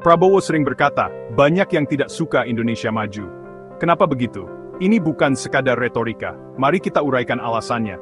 Prabowo sering berkata, banyak yang tidak suka Indonesia maju. Kenapa begitu? Ini bukan sekadar retorika, mari kita uraikan alasannya.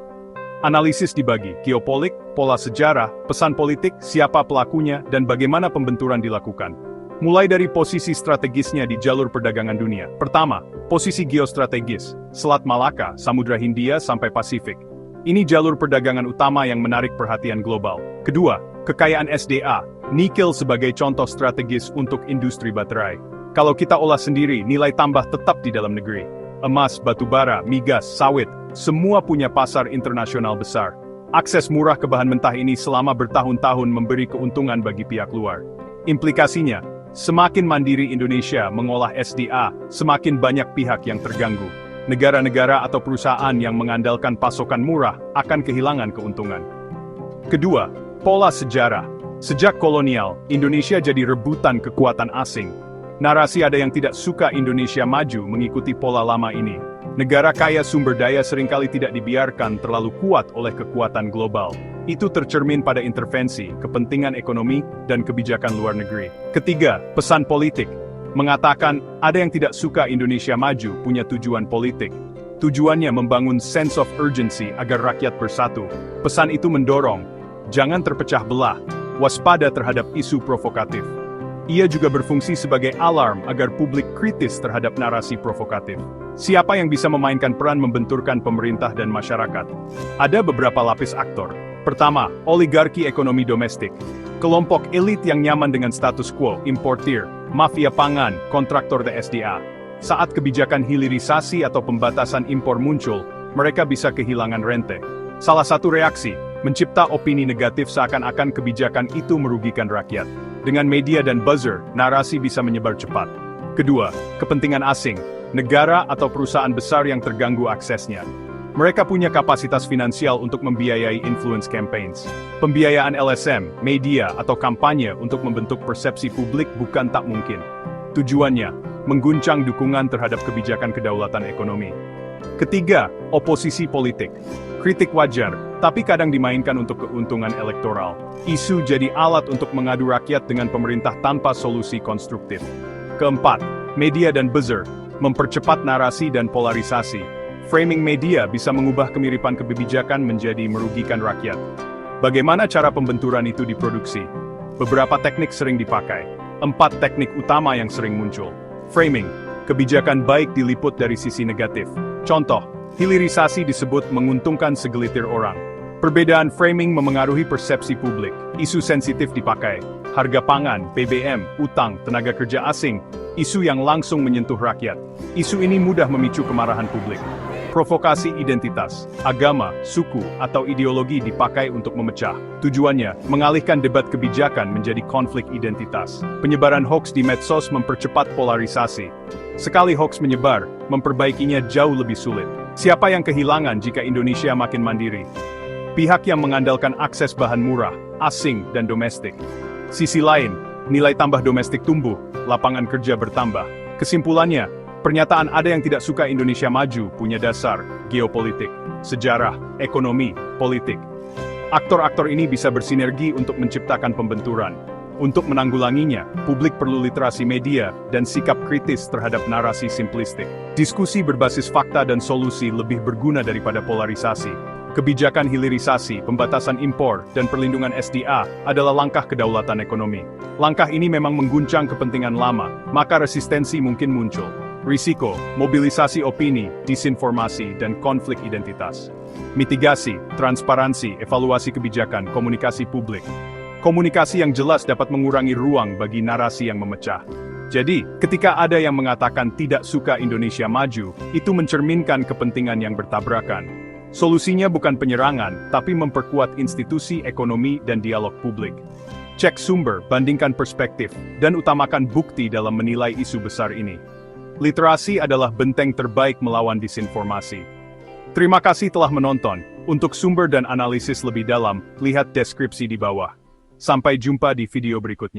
Analisis dibagi, geopolitik, pola sejarah, pesan politik, siapa pelakunya, dan bagaimana pembenturan dilakukan. Mulai dari posisi strategisnya di jalur perdagangan dunia. Pertama, posisi geostrategis, Selat Malaka, Samudra Hindia sampai Pasifik. Ini jalur perdagangan utama yang menarik perhatian global. Kedua, kekayaan SDA, nikel sebagai contoh strategis untuk industri baterai. Kalau kita olah sendiri, nilai tambah tetap di dalam negeri. Emas, batubara, migas, sawit, semua punya pasar internasional besar. Akses murah ke bahan mentah ini selama bertahun-tahun memberi keuntungan bagi pihak luar. Implikasinya, semakin mandiri Indonesia mengolah SDA, semakin banyak pihak yang terganggu. Negara-negara atau perusahaan yang mengandalkan pasokan murah akan kehilangan keuntungan. Kedua, pola sejarah. Sejak kolonial, Indonesia jadi rebutan kekuatan asing. Narasi ada yang tidak suka Indonesia maju mengikuti pola lama ini. Negara kaya sumber daya seringkali tidak dibiarkan terlalu kuat oleh kekuatan global. Itu tercermin pada intervensi, kepentingan ekonomi, dan kebijakan luar negeri. Ketiga, pesan politik. Mengatakan, ada yang tidak suka Indonesia maju punya tujuan politik. Tujuannya membangun sense of urgency agar rakyat bersatu. Pesan itu mendorong, jangan terpecah belah, waspada terhadap isu provokatif. Ia juga berfungsi sebagai alarm agar publik kritis terhadap narasi provokatif. Siapa yang bisa memainkan peran membenturkan pemerintah dan masyarakat? Ada beberapa lapis aktor. Pertama, oligarki ekonomi domestik. Kelompok elit yang nyaman dengan status quo, importir, mafia pangan, kontraktor SDA. Saat kebijakan hilirisasi atau pembatasan impor muncul, mereka bisa kehilangan rente. Salah satu reaksi, mencipta opini negatif seakan-akan kebijakan itu merugikan rakyat. Dengan media dan buzzer, narasi bisa menyebar cepat. Kedua, kepentingan asing, negara atau perusahaan besar yang terganggu aksesnya. Mereka punya kapasitas finansial untuk membiayai influence campaigns. Pembiayaan LSM, media, atau kampanye untuk membentuk persepsi publik bukan tak mungkin. Tujuannya, mengguncang dukungan terhadap kebijakan kedaulatan ekonomi. Ketiga, oposisi politik. Kritik wajar, tapi kadang dimainkan untuk keuntungan elektoral. Isu jadi alat untuk mengadu rakyat dengan pemerintah tanpa solusi konstruktif. Keempat, media dan buzzer, mempercepat narasi dan polarisasi. Framing media bisa mengubah kemiripan kebijakan menjadi merugikan rakyat. Bagaimana cara pembenturan itu diproduksi? Beberapa teknik sering dipakai. 4 teknik utama yang sering muncul. Framing, kebijakan baik diliput dari sisi negatif. Contoh, hilirisasi disebut menguntungkan segelintir orang. Perbedaan framing memengaruhi persepsi publik. Isu sensitif dipakai. Harga pangan, BBM, utang, tenaga kerja asing. Isu yang langsung menyentuh rakyat. Isu ini mudah memicu kemarahan publik. Provokasi identitas, agama, suku, atau ideologi dipakai untuk memecah. Tujuannya, mengalihkan debat kebijakan menjadi konflik identitas. Penyebaran hoaks di medsos mempercepat polarisasi. Sekali hoaks menyebar, memperbaikinya jauh lebih sulit. Siapa yang kehilangan jika Indonesia makin mandiri? Pihak yang mengandalkan akses bahan murah, asing, dan domestik. Sisi lain, nilai tambah domestik tumbuh, lapangan kerja bertambah. Kesimpulannya, pernyataan ada yang tidak suka Indonesia maju punya dasar geopolitik, sejarah, ekonomi, politik. Aktor-aktor ini bisa bersinergi untuk menciptakan pembenturan. Untuk menanggulanginya, publik perlu literasi media dan sikap kritis terhadap narasi simplistik. Diskusi berbasis fakta dan solusi lebih berguna daripada polarisasi. Kebijakan hilirisasi, pembatasan impor, dan perlindungan SDA adalah langkah kedaulatan ekonomi. Langkah ini memang mengguncang kepentingan lama, maka resistensi mungkin muncul. Risiko, mobilisasi opini, disinformasi, dan konflik identitas. Mitigasi, transparansi, evaluasi kebijakan, komunikasi publik. Komunikasi yang jelas dapat mengurangi ruang bagi narasi yang memecah. Jadi, ketika ada yang mengatakan tidak suka Indonesia maju, itu mencerminkan kepentingan yang bertabrakan. Solusinya bukan penyerangan, tapi memperkuat institusi ekonomi dan dialog publik. Cek sumber, bandingkan perspektif, dan utamakan bukti dalam menilai isu besar ini. Literasi adalah benteng terbaik melawan disinformasi. Terima kasih telah menonton. Untuk sumber dan analisis lebih dalam, lihat deskripsi di bawah. Sampai jumpa di video berikutnya.